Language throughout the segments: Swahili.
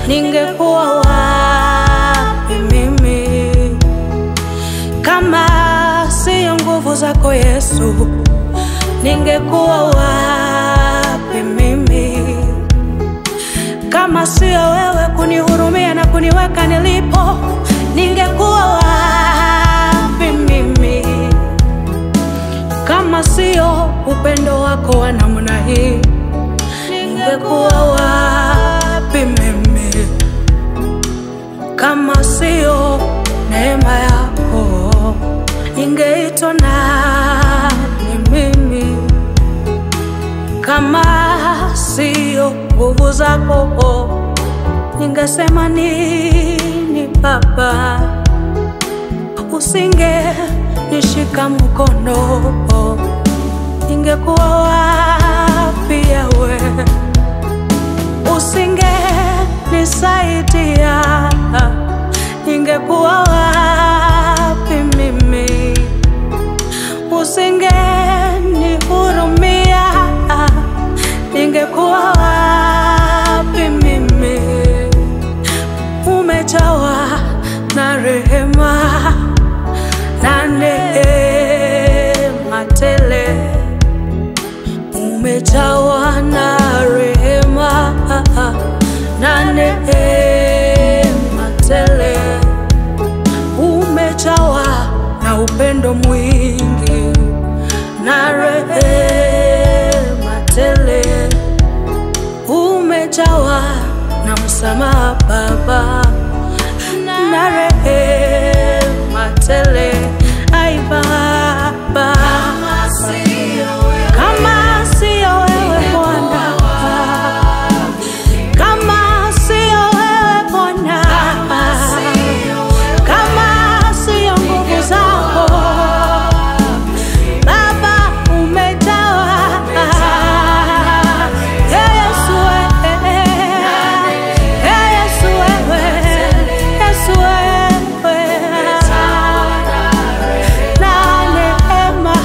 ningekuwa wapi mimi kama sio nguvu zako Yesu? Ningekuwa wapi mimi kama sio wewe kunihurumia na kuniweka nilipo? Ningekuwa wapi mimi kama sio upendo wako wa namna hii? Ningekuwa wapi mimi kama sio neema yako? Ningeitwa nani mimi kama sio nguvu zako? Ningesema nini Baba? Usingenishika mkono, ningekuwa wapi Yawe? Usingenisaidia, ningekuwa wapi mimi? Usingenihurumia, ningekuwa wapi mimi? Umejawa na rehema na neema tele, umejawa na rehema na neema tele, umejawa na upendo mwingi na rehema tele, umejawa na msamaha Baba na rehema tele. Ai Baba, kama sio wewe Bwana, kama sio wewe Bwana, kama sio nguvu zako Baba, umejawa Yesu wewe, Yesu wewe, Yesu wewe na neema.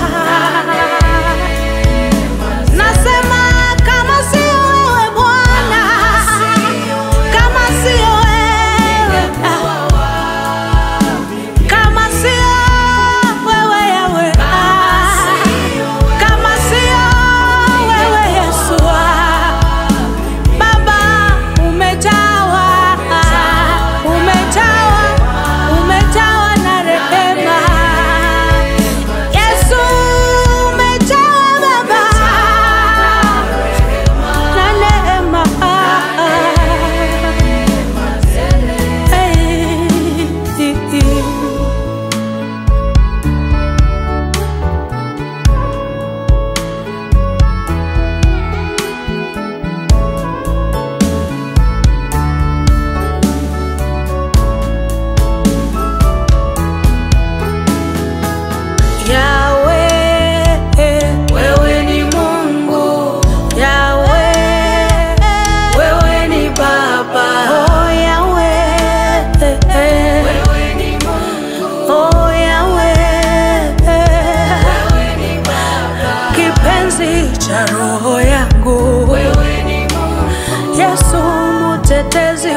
Nasema kama sio wewe Bwana, kama sio wewe, kama sio wewe Yawe, kama sio wewe Yesu, Baba umejawa, umejawa, umejawa na rehema. Yesu umejawa Baba na neema. Yawe, wewe ni Mungu. Yawe, wewe ni Baba. Oh Yawe, wewe ni Mungu. Oh Yawe, wewe ni Baba. Kipenzi cha roho yangu, wewe ni Mungu. Yesu mtetezi